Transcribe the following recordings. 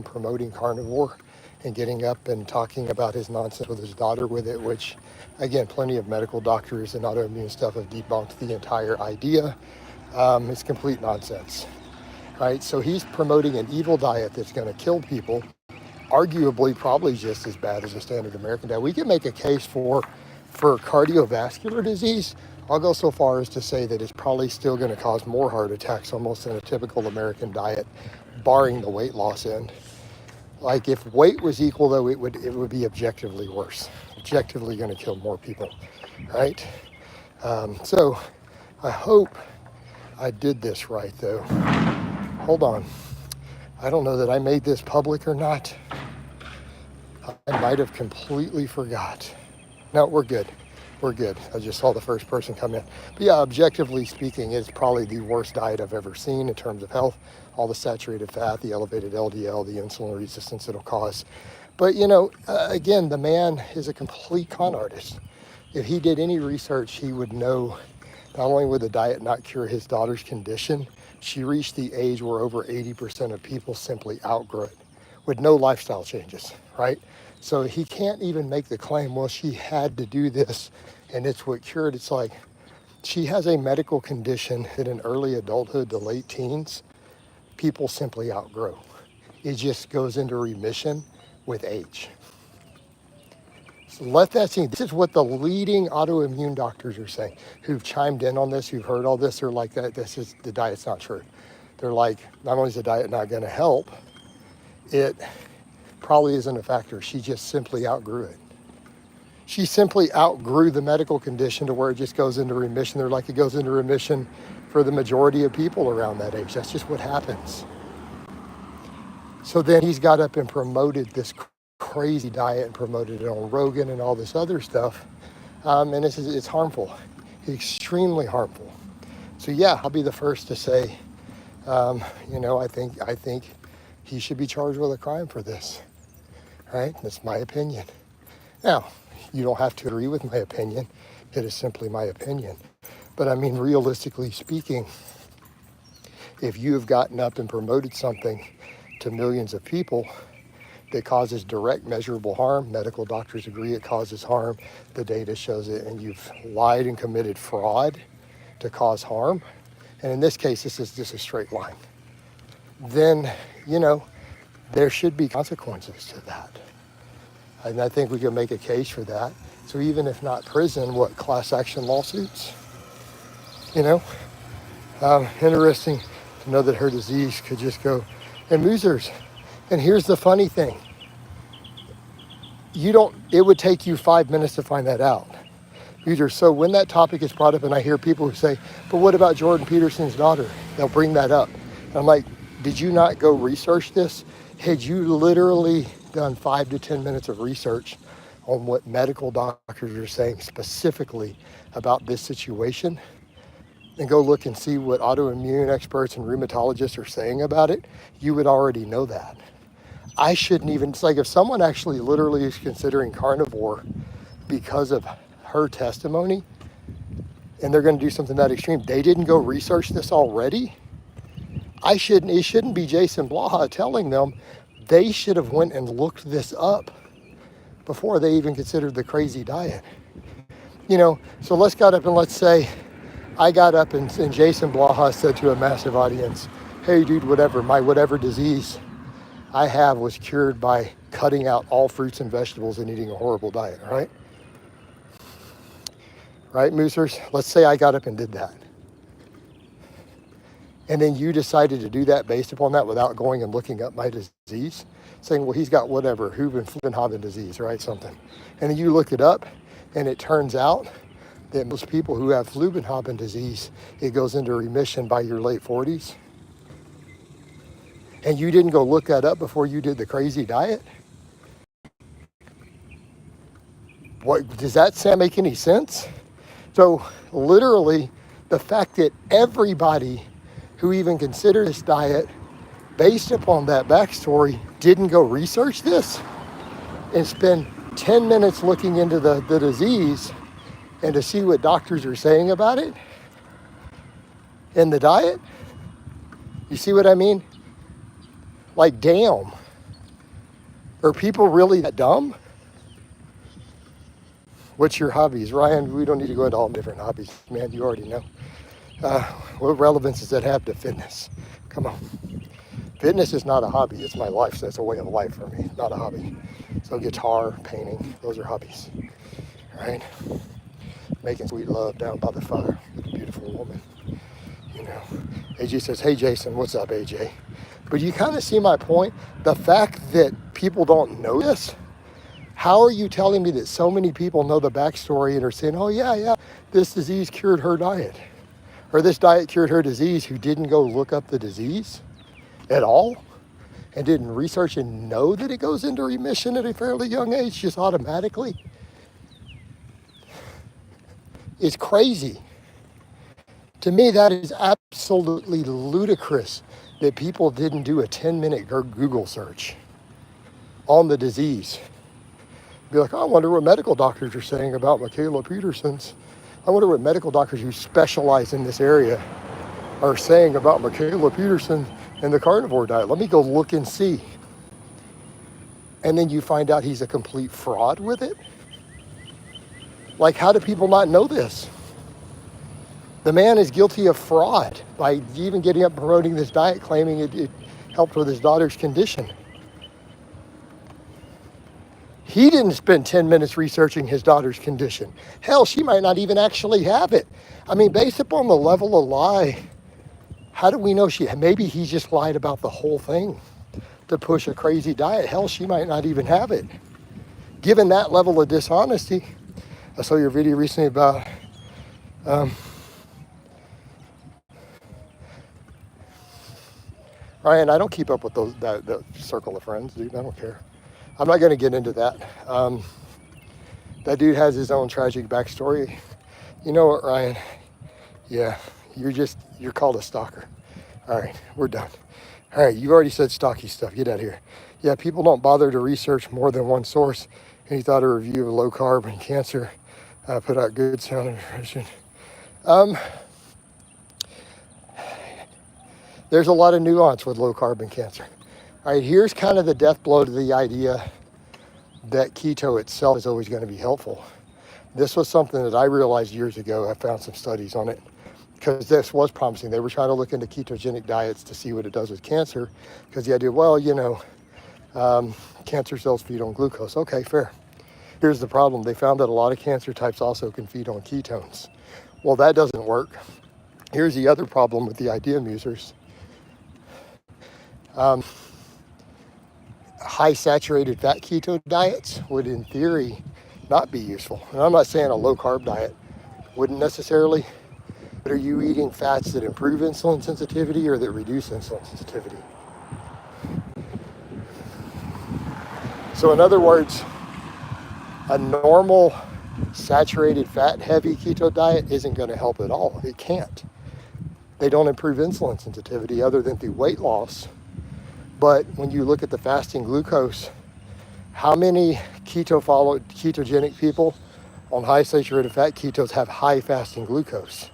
promoting carnivore and getting up and talking about his nonsense with his daughter with it, which, again, plenty of medical doctors and autoimmune stuff have debunked the entire idea. It's complete nonsense, right? So he's promoting an evil diet that's going to kill people, arguably probably just as bad as a standard American diet. We can make a case for cardiovascular disease. I'll go so far as to say that it's probably still going to cause more heart attacks almost than a typical American diet, barring the weight loss end. Like if weight was equal, though, it would be objectively worse. Objectively going to kill more people, right? So I hope I did this right, though. Hold on. I don't know that I made this public or not. I might have completely forgot. No, we're good. We're good. I just saw the first person come in. But yeah, objectively speaking, it's probably the worst diet I've ever seen in terms of health. All the saturated fat, the elevated LDL, the insulin resistance it'll cause. But, you know, again, the man is a complete con artist. If he did any research, he would know not only would the diet not cure his daughter's condition, she reached the age where over 80% of people simply outgrow it with no lifestyle changes, right? So he can't even make the claim, well, she had to do this and it's what cured. It's like she has a medical condition that in early adulthood to late teens, people simply outgrow. It just goes into remission with age. So let that sink. This is what the leading autoimmune doctors are saying, who've chimed in on this, who've heard all this. They're like, that. This is the diet's not true. They're like, not only is the diet not going to help, it probably isn't a factor. She just simply outgrew it. She simply outgrew the medical condition to where it just goes into remission. They're like, it goes into remission for the majority of people around that age. That's just what happens. So then he's got up and promoted this crazy diet and promoted it on Rogan and all this other stuff. And it's harmful, extremely harmful. So yeah, I'll be the first to say, you know, I think he should be charged with a crime for this, right? That's my opinion. Now, you don't have to agree with my opinion. It is simply my opinion. But I mean, realistically speaking, if you have gotten up and promoted something to millions of people that causes direct measurable harm, medical doctors agree it causes harm, the data shows it, and you've lied and committed fraud to cause harm, and in this case, this is just a straight line, then, you know, there should be consequences to that. And I think we can make a case for that. So even if not prison, what, class action lawsuits? You know, interesting to know that her disease could just go, and losers. And here's the funny thing. It would take you 5 minutes to find that out. So when that topic is brought up and I hear people who say, but what about Jordan Peterson's daughter? They'll bring that up. And I'm like, did you not go research this? Had you literally done 5 to 10 minutes of research on what medical doctors are saying specifically about this situation? And go look and see what autoimmune experts and rheumatologists are saying about it, you would already know that. I shouldn't even, it's like if someone actually literally is considering carnivore because of her testimony and they're going to do something that extreme, they didn't go research this already. It shouldn't be Jason Blaha telling them. They should have went and looked this up before they even considered the crazy diet. You know, so let's get up and let's say I got up and Jason Blaha said to a massive audience, hey dude, whatever disease I have was cured by cutting out all fruits and vegetables and eating a horrible diet, right? Right, Moosers? Let's say I got up and did that. And then you decided to do that based upon that without going and looking up my disease, saying, well, he's got whatever, Hooven disease, right, something. And then you look it up and it turns out that most people who have Flubenhaben disease, it goes into remission by your late 40s. And you didn't go look that up before you did the crazy diet? What, does that make any sense? So literally, the fact that everybody who even considered this diet based upon that backstory didn't go research this and spend 10 minutes looking into the disease and to see what doctors are saying about it in the diet. You see what I mean? Like, damn. Are people really that dumb? What's your hobbies? Ryan, we don't need to go into all different hobbies. Man, you already know. What relevance does that have to fitness? Come on. Fitness is not a hobby. It's my life. So it's a way of life for me, not a hobby. So guitar, painting, those are hobbies, right? Making sweet love down by the fire with a beautiful woman, you know. AJ says, hey, Jason, what's up, AJ? But you kind of see my point. The fact that people don't know this, how are you telling me that so many people know the backstory and are saying, oh, yeah, this disease cured her diet, or this diet cured her disease, who didn't go look up the disease at all and didn't research and know that it goes into remission at a fairly young age just automatically? It's crazy. To me, that is absolutely ludicrous that people didn't do a 10-minute Google search on the disease. Be like, I wonder what medical doctors are saying about Michaela Peterson's. I wonder what medical doctors who specialize in this area are saying about Michaela Peterson and the carnivore diet. Let me go look and see. And then you find out he's a complete fraud with it. Like, how do people not know this? The man is guilty of fraud by even getting up and promoting this diet, claiming it helped with his daughter's condition. He didn't spend 10 minutes researching his daughter's condition. Hell, she might not even actually have it. I mean, based upon the level of lie, how do we know maybe he just lied about the whole thing to push a crazy diet. Hell, she might not even have it. Given that level of dishonesty, I saw your video recently about Ryan, I don't keep up with that circle of friends, dude. I don't care. I'm not going to get into that. That dude has his own tragic backstory. You know what, Ryan? Yeah, you're called a stalker. All right, we're done. All right, you've already said stocky stuff. Get out of here. Yeah, people don't bother to research more than one source. And he thought a review of low carb and cancer put out good sound information. There's a lot of nuance with low carb and cancer. All right, here's kind of the death blow to the idea that keto itself is always going to be helpful. This was something that I realized years ago. I found some studies on it because this was promising. They were trying to look into ketogenic diets to see what it does with cancer, because the idea, well, cancer cells feed on glucose. Okay, fair. Here's the problem. They found that a lot of cancer types also can feed on ketones. Well, that doesn't work. Here's the other problem with the idea musers. High saturated fat keto diets would, in theory, not be useful. And I'm not saying a low carb diet wouldn't necessarily, but are you eating fats that improve insulin sensitivity or that reduce insulin sensitivity? So in other words, a normal saturated fat heavy keto diet isn't going to help at all. It can't. They don't improve insulin sensitivity other than through weight loss. But when you look at the fasting glucose, how many ketogenic people on high saturated fat ketos have high fasting glucose?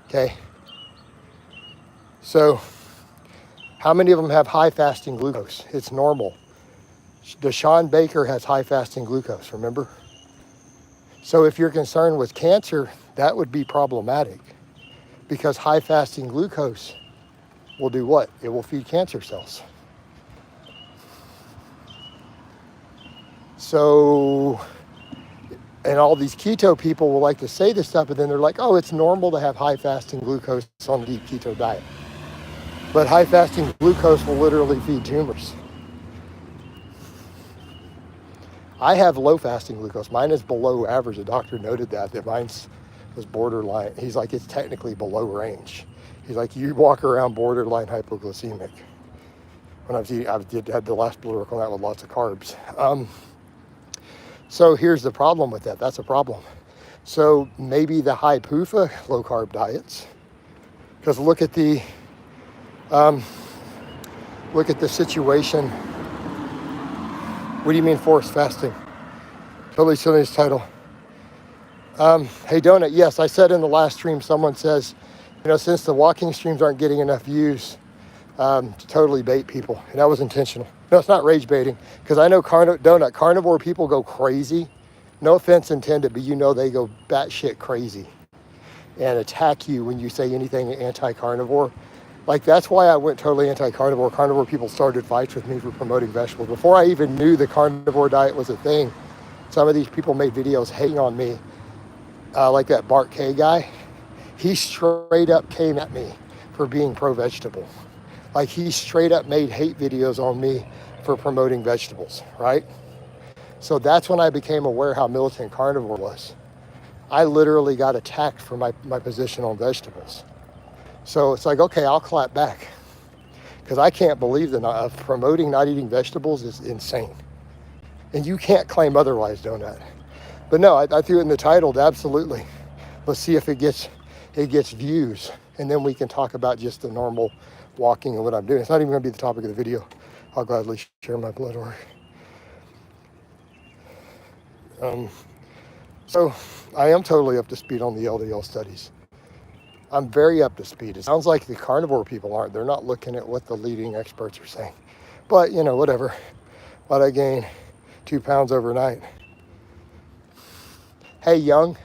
Okay. So how many of them have high fasting glucose? It's normal. Deshaun Baker has high fasting glucose, remember? So if you're concerned with cancer, that would be problematic, because high fasting glucose will do what? It will feed cancer cells. So, and all these keto people will like to say this stuff, but then they're like, oh, it's normal to have high fasting glucose on a deep keto diet. But high fasting glucose will literally feed tumors. I have low fasting glucose. Mine is below average. The doctor noted that mine was borderline. He's like, it's technically below range. He's like, you walk around borderline hypoglycemic. When I had the last blood work on that with lots of carbs. So here's the problem with that. That's a problem. So maybe the high PUFA low carb diets, because look at the situation. What do you mean forced fasting? Totally silly his title. Hey Donut, yes, I said in the last stream, someone says, since the walking streams aren't getting enough views, to totally bait people. And that was intentional. No, it's not rage baiting, because I know carnivore people go crazy. No offense intended, but you know they go batshit crazy and attack you when you say anything anti-carnivore. Like, that's why I went totally anti-carnivore. Carnivore people started fights with me for promoting vegetables. Before I even knew the carnivore diet was a thing, some of these people made videos hating on me, like that Bart K guy. He straight up came at me for being pro-vegetable. Like, he straight up made hate videos on me for promoting vegetables, right? So that's when I became aware how militant carnivore was. I literally got attacked for my position on vegetables. So it's like, okay, I'll clap back, because I can't believe that promoting not eating vegetables is insane. And you can't claim otherwise, Donut. But no, I threw it in the title, absolutely. Let's see if it gets views, and then we can talk about just the normal walking and what I'm doing. It's not even going to be the topic of the video. I'll gladly share my blood work. So I am totally up to speed on the LDL studies. I'm very up to speed. It sounds like the carnivore people aren't. They're not looking at what the leading experts are saying. But, you know, whatever. Why'd I gain 2 pounds overnight? Hey, Young.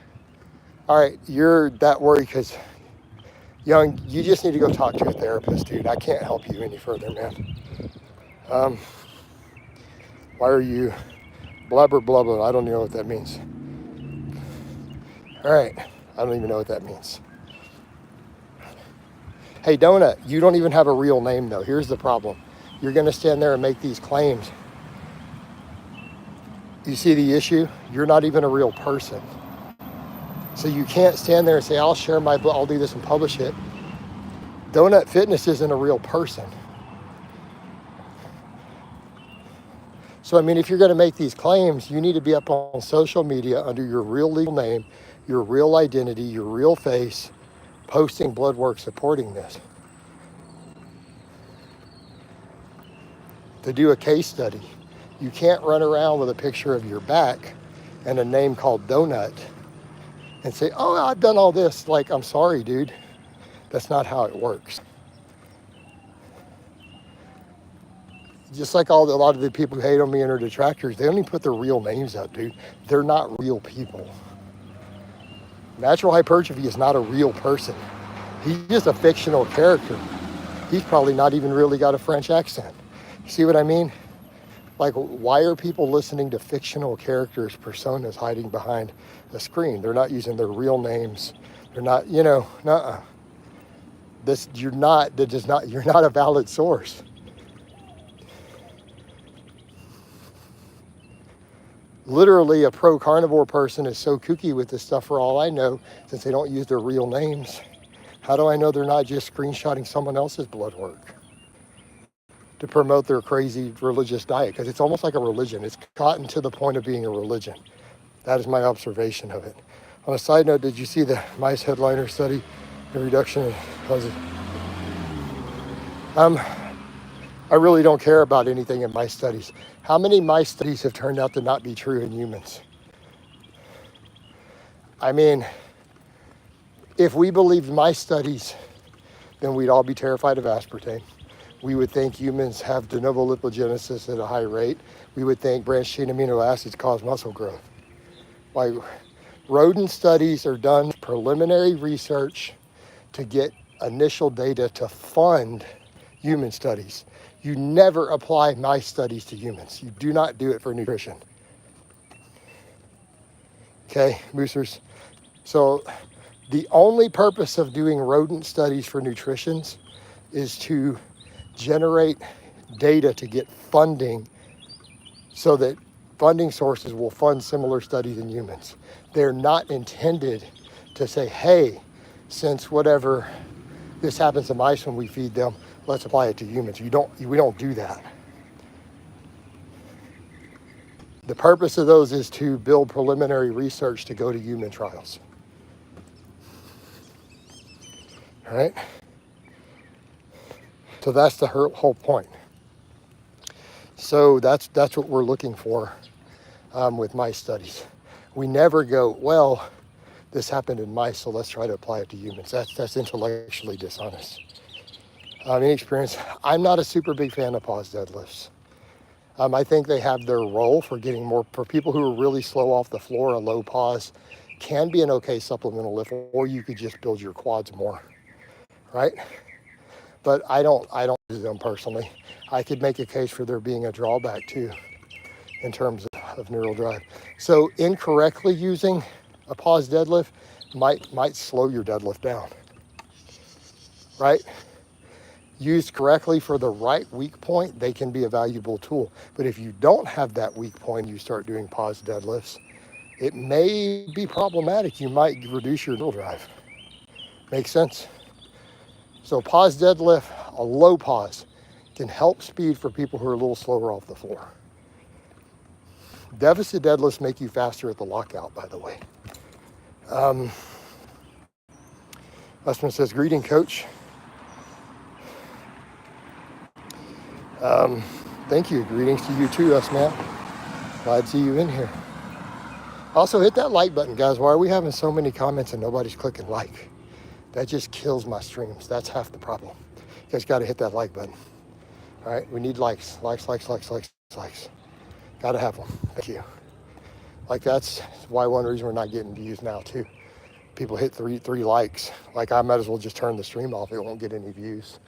All right, you're that worried because, Young, you just need to go talk to a therapist, dude. I can't help you any further, man. Why are you blubber, blubber? I don't know what that means. All right, I don't even know what that means. Hey, Donut, you don't even have a real name, though. Here's the problem. You're going to stand there and make these claims. You see the issue? You're not even a real person. So you can't stand there and say, I'll share my blood, I'll do this and publish it. Donut Fitness isn't a real person. So, I mean, if you're going to make these claims, you need to be up on social media under your real legal name, your real identity, your real face, posting blood work supporting this. To do a case study, you can't run around with a picture of your back and a name called Donut and say, oh, I've done all this. Like, I'm sorry, dude. That's not how it works. Just like a lot of the people who hate on me and are detractors, they don't even put their real names up, dude. They're not real people. Natural hypertrophy is not a real person. He's just a fictional character. He's probably not even really got a French accent. You see what I mean? Like, why are people listening to fictional characters, personas hiding behind a screen? They're not using their real names. They're not, you know, nuh-uh. You're not a valid source. Literally, a pro-carnivore person is so kooky with this stuff, for all I know, since they don't use their real names. How do I know they're not just screenshotting someone else's blood work to promote their crazy religious diet? Because it's almost like a religion. It's gotten to the point of being a religion. That is my observation of it. On a side note, did you see the mice headliner study, the reduction of... I really don't care about anything in mice studies. How many mice studies have turned out to not be true in humans? I mean, if we believed mice studies, then we'd all be terrified of aspartame. We would think humans have de novo lipogenesis at a high rate. We would think branched chain amino acids cause muscle growth. Like, rodent studies are done preliminary research to get initial data to fund human studies. You never apply mice studies to humans. You do not do it for nutrition. Okay, boosters. So the only purpose of doing rodent studies for nutrition is to generate data to get funding so that funding sources will fund similar studies in humans. They're not intended to say, hey, since whatever this happens to mice when we feed them, let's apply it to humans. We don't do that. The purpose of those is to build preliminary research to go to human trials. All right? So that's the whole point. So that's what we're looking for with mice studies. We never go, well, this happened in mice, so let's try to apply it to humans. That's intellectually dishonest. In experience, I'm not a super big fan of pause deadlifts. I think they have their role for getting more, for people who are really slow off the floor. A low pause can be an okay supplemental lift, or you could just build your quads more, right? But I don't use them personally. I could make a case for there being a drawback too in terms of neural drive. So incorrectly using a pause deadlift might slow your deadlift down, right? Used correctly for the right weak point, they can be a valuable tool. But if you don't have that weak point, you start doing pause deadlifts, it may be problematic. You might reduce your neural drive. Makes sense? So pause deadlift, a low pause, can help speed for people who are a little slower off the floor. Deficit deadlifts make you faster at the lockout, by the way. Westman says, greeting, coach. Thank you. Greetings to you too, man. Glad to see you in here. Also, hit that like button, guys. Why are we having so many comments and nobody's clicking like? That just kills my streams. That's half the problem. You guys got to hit that like button. All right, we need likes. Likes. Got to have them. Thank you. Like, that's why one reason we're not getting views now too. People hit three likes. Like, I might as well just turn the stream off. It won't get any views.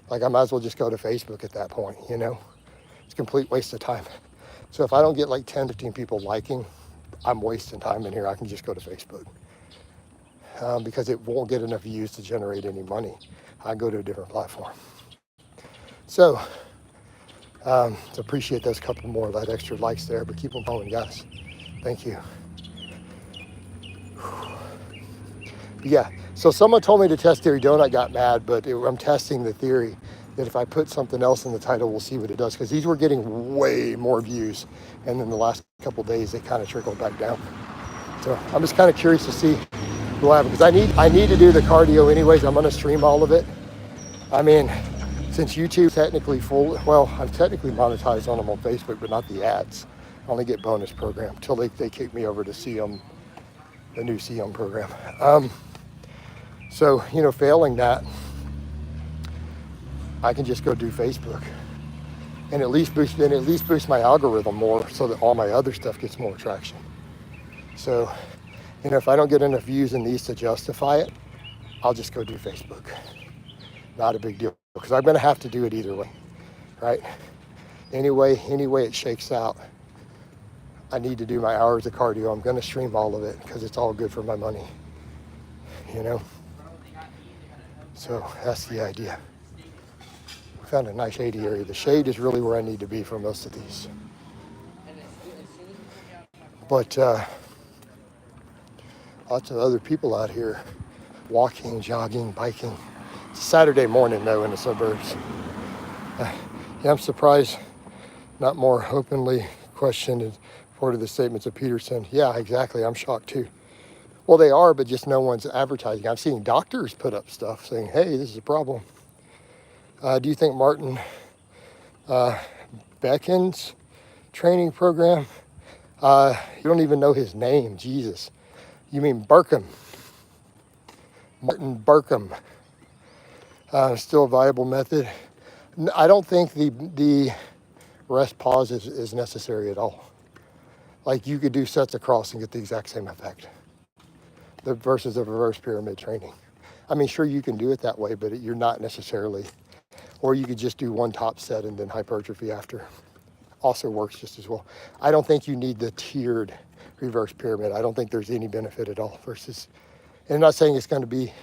Like, I might as well just go to Facebook at that point, you know? It's a complete waste of time. So if I don't get like 10, 15 people liking, I'm wasting time in here. I can just go to Facebook. Because it won't get enough views to generate any money. I go to a different platform. So appreciate those couple more of that extra likes there, but keep them going, guys. Thank you. Yeah, so someone told me to test Theory Donut, got mad, but I'm testing the theory that if I put something else in the title, we'll see what it does, because these were getting way more views, and then the last couple days, they kind of trickled back down. So I'm just kind of curious to see what will happen, because I need to do the cardio anyways. I'm going to stream all of it. I mean, since YouTube technically I'm technically monetized on them on Facebook, but not the ads. I only get bonus program until they kick me over to CM, the new CM program. So, you know, failing that, I can just go do Facebook and at least boost my algorithm more so that all my other stuff gets more traction. So, you know, if I don't get enough views in these to justify it, I'll just go do Facebook. Not a big deal, because I'm going to have to do it either way, right? Anyway it shakes out, I need to do my hours of cardio. I'm going to stream all of it because it's all good for my money, you know? So that's the idea. We found a nice shady area. The shade is really where I need to be for most of these. But lots of other people out here walking, jogging, biking. It's a Saturday morning though in the suburbs. Yeah, I'm surprised not more openly questioned and reported the statements of Peterson. Yeah, exactly. I'm shocked too. Well, they are, but just no one's advertising. I'm seeing doctors put up stuff saying, hey, this is a problem. Do you think Martin Beckin's training program, you don't even know his name, Jesus. You mean Burkham. Martin Burkham. Still a viable method. I don't think the rest pause is necessary at all. Like, you could do sets across and get the exact same effect. Versus a reverse pyramid training. I mean, sure, you can do it that way, but you're not necessarily, or you could just do one top set and then hypertrophy after. Also works just as well. I don't think you need the tiered reverse pyramid. I don't think there's any benefit at all versus, and I'm not saying it's going to be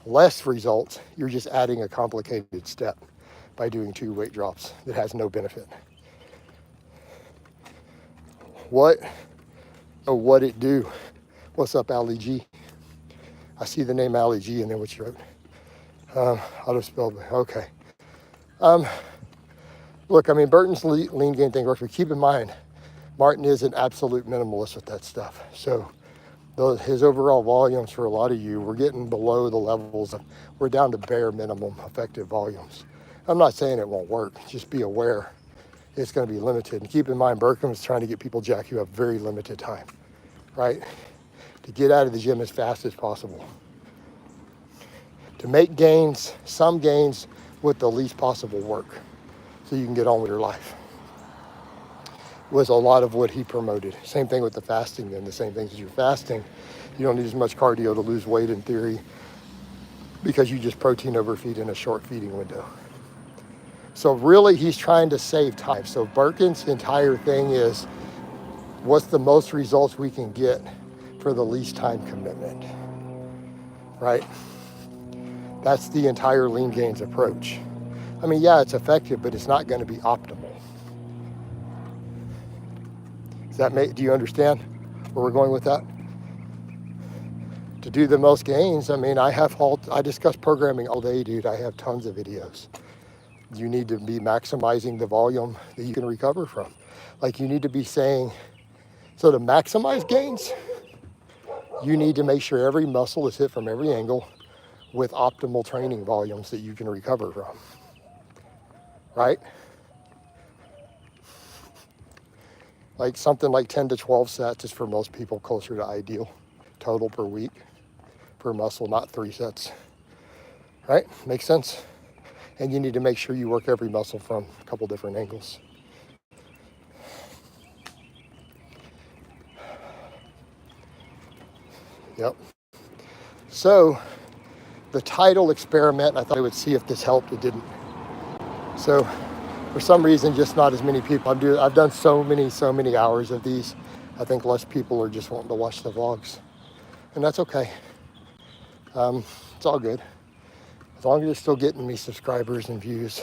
less results. You're just adding a complicated step by doing 2 weight drops that has no benefit. What it do? What's up, Ali G? I see the name Ali G and then what you wrote. Auto spelled, okay. Look, I mean, Burton's lean gain thing works, but keep in mind, Martin is an absolute minimalist with that stuff. So his overall volumes for a lot of you, we're getting below the levels of, we're down to bare minimum effective volumes. I'm not saying it won't work, just be aware it's going to be limited. And keep in mind, Burkham is trying to get people jacked who have very limited time, right? To get out of the gym as fast as possible. To make gains, some gains with the least possible work, so you can get on with your life. was a lot of what he promoted. Same thing with the fasting then. The same thing as you're fasting. You don't need as much cardio to lose weight in theory because you just protein overfeed in a short feeding window. So really he's trying to save time. So Birkin's entire thing is what's the most results we can get for the least time commitment, right? That's the entire lean gains approach. I mean, yeah, it's effective, but it's not going to be optimal. Do you understand where we're going with that? To do the most gains, I mean, I discuss programming all day, dude. I have tons of videos. You need to be maximizing the volume that you can recover from. Like you need to be saying, so to maximize gains, you need to make sure every muscle is hit from every angle with optimal training volumes that you can recover from, right? Like something like 10 to 12 sets is for most people closer to ideal total per week per muscle, not 3 sets, right? Makes sense? And you need to make sure you work every muscle from a couple different angles. Yep. So the title experiment, I thought I would see if this helped. It didn't. So for some reason, just not as many people. I've done so many hours of these. I think less people are just wanting to watch the vlogs, and that's okay. It's all good. As long as you're still getting me subscribers and views.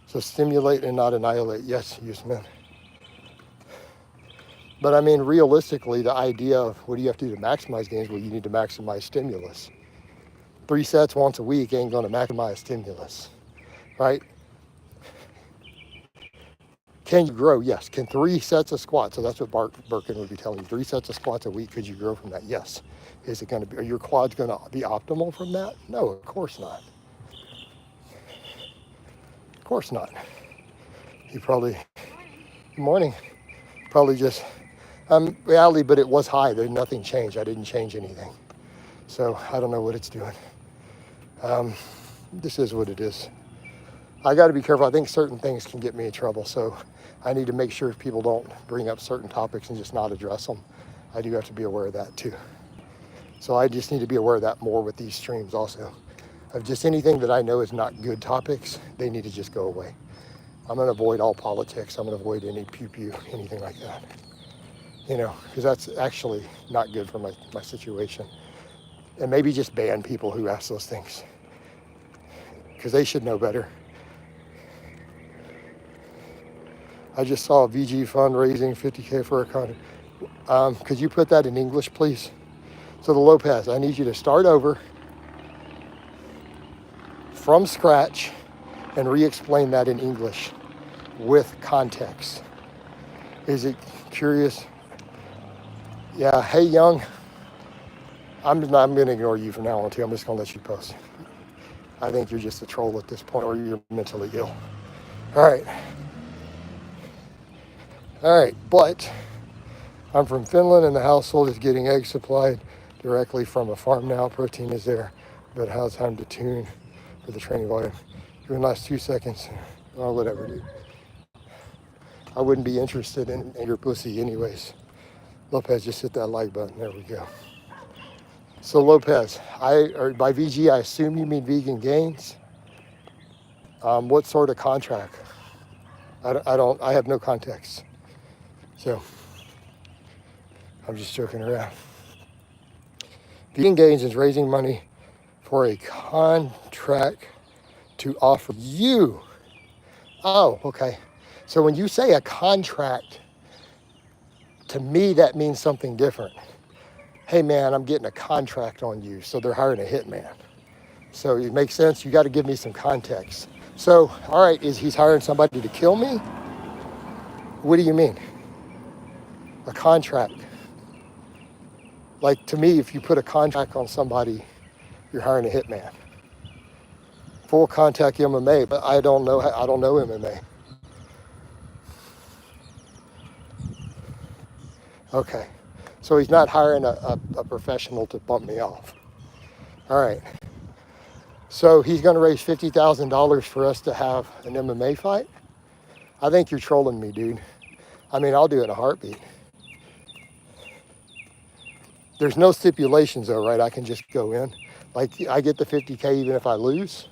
So stimulate and not annihilate. Yes, Usman. But I mean, realistically, the idea of what do you have to do to maximize gains? Well, you need to maximize stimulus. 3 sets once a week ain't going to maximize stimulus, right? Can you grow? Yes. Can 3 sets of squats? So that's what Birkin would be telling you. 3 sets of squats a week. Could you grow from that? Yes. Is it going to be? Are your quads going to be optimal from that? No, of course not. Of course not. You probably. Good morning. Probably just. Reality, but it was high. There's nothing changed. I didn't change anything. So I don't know what it's doing. This is what it is. I got to be careful. I think certain things can get me in trouble. So I need to make sure people don't bring up certain topics and just not address them. I do have to be aware of that too. So I just need to be aware of that more with these streams also. Of just anything that I know is not good topics, they need to just go away. I'm going to avoid all politics. I'm going to avoid any pew-pew, anything like that. You know, because that's actually not good for my situation. And maybe just ban people who ask those things. Because they should know better. I just saw a VG fundraising 50K for a Carnivore. Could you put that in English, please? So the Lopez, I need you to start over from scratch and re-explain that in English with context. Is it curious? Yeah, hey Young, I'm going to ignore you from now on too. I'm just going to let you post. I think you're just a troll at this point or you're mentally ill. All right, but I'm from Finland and the household is getting eggs supplied directly from a farm now. Protein is there, but how's time to tune for the training volume? Your last 2 seconds, or whatever, dude. I wouldn't be interested in your pussy anyways. Lopez, just hit that like button. There we go. So Lopez, by VG, I assume you mean vegan gains. What sort of contract? I have no context. So I'm just joking around. Vegan gains is raising money for a contract to offer you. Oh, okay. So when you say a contract, to me, that means something different. Hey man, I'm getting a contract on you. So they're hiring a hitman. So it makes sense. You got to give me some context. So, all right, he's hiring somebody to kill me? What do you mean? A contract. Like to me, if you put a contract on somebody, you're hiring a hitman. Full contact MMA, but I don't know MMA. Okay. So he's not hiring a professional to bump me off. All right. So he's going to raise $50,000 for us to have an MMA fight? I think you're trolling me, dude. I mean, I'll do it in a heartbeat. There's no stipulations though, right? I can just go in. Like I get the 50K even if I lose.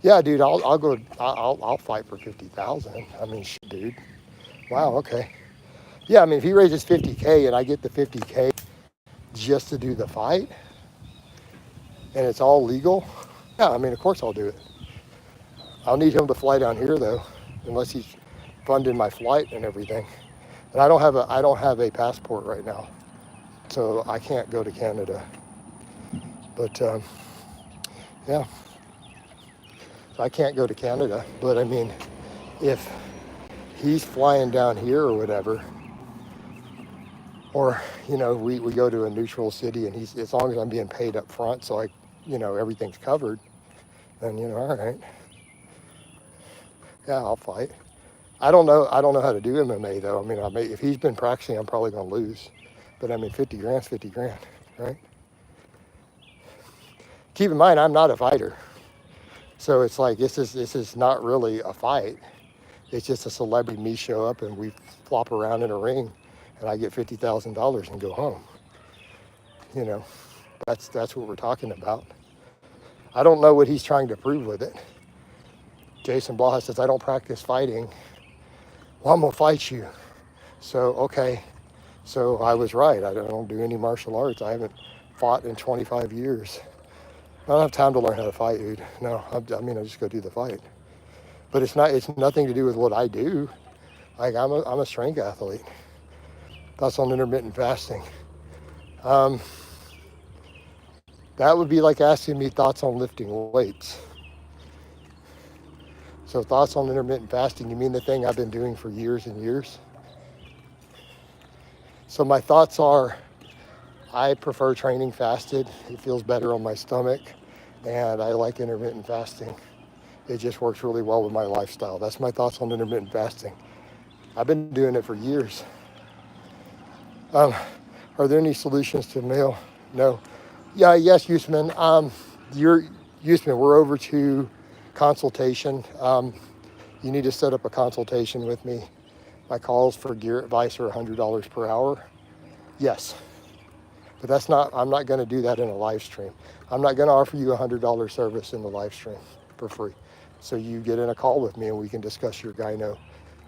Yeah, dude, I'll go. I'll fight for 50,000. I mean, shit, dude. Wow. Okay. Yeah, I mean, if he raises 50K and I get the 50K just to do the fight, and it's all legal, yeah, I mean, of course I'll do it. I'll need him to fly down here though, unless he's funding my flight and everything. And I don't have a passport right now, so I can't go to Canada. But yeah, I can't go to Canada. But I mean, if he's flying down here or whatever, or we go to a neutral city and he's, as long as I'm being paid up front, so everything's covered, then all right, yeah, I'll fight. I don't know how to do MMA though. I mean, if he's been practicing, I'm probably gonna lose. But I mean, 50 grand's 50 grand, right? Keep in mind, I'm not a fighter. So it's like, this is not really a fight. It's just a celebrity. Me show up and we flop around in a ring and I get $50,000 and go home. That's what we're talking about. I don't know what he's trying to prove with it. Jason Blaha says, I don't practice fighting. Well, I'm gonna fight you. So, okay. So I was right. I don't do any martial arts. I haven't fought in 25 years. I don't have time to learn how to fight, dude. No, I just go do the fight. But it's nothing to do with what I do. Like I'm a strength athlete. Thoughts on intermittent fasting. That would be like asking me thoughts on lifting weights. So thoughts on intermittent fasting, you mean the thing I've been doing for years and years? So my thoughts are, I prefer training fasted. It feels better on my stomach. And I like intermittent fasting. It just works really well with my lifestyle. That's my thoughts on intermittent fasting. I've been doing it for years. Are there any solutions to meal? No. Yeah, yes, Usman. Usman, we're over to consultation. You need to set up a consultation with me. My calls for gear advice are $100 per hour. Yes. But I'm not going to do that in a live stream. I'm not going to offer you a $100 service in the live stream for free. So you get in a call with me and we can discuss your gyno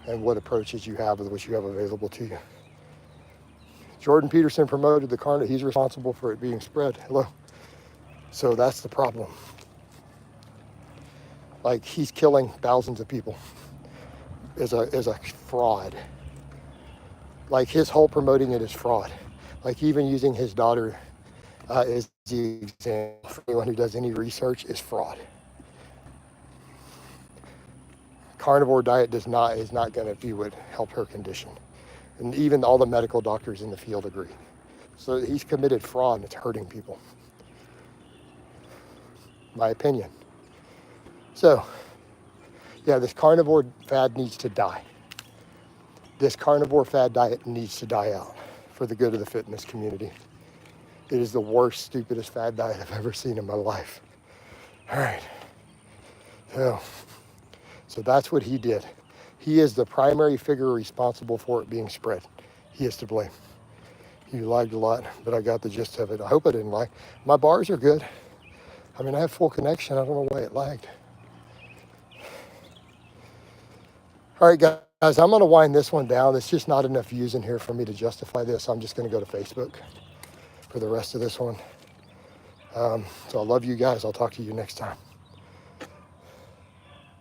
and what approaches you have with what you have available to you. Jordan Peterson promoted the Carnivore. He's responsible for it being spread. Hello. So that's the problem. Like, he's killing thousands of people as a fraud. Like, his whole promoting it is fraud. Like, even using his daughter as the example for anyone who does any research is fraud. Carnivore diet is not going to be what help her condition. And even all the medical doctors in the field agree. So he's committed fraud and it's hurting people. My opinion. So, yeah, this carnivore fad needs to die. This carnivore fad diet needs to die out for the good of the fitness community. It is the worst, stupidest fad diet I've ever seen in my life. All right. So that's what he did. He is the primary figure responsible for it being spread. He is to blame. You lagged a lot, but I got the gist of it. I hope I didn't lag. My bars are good. I mean, I have full connection. I don't know why it lagged. All right, guys, I'm going to wind this one down. There's just not enough views in here for me to justify this. I'm just going to go to Facebook for the rest of this one. So I love you guys. I'll talk to you next time.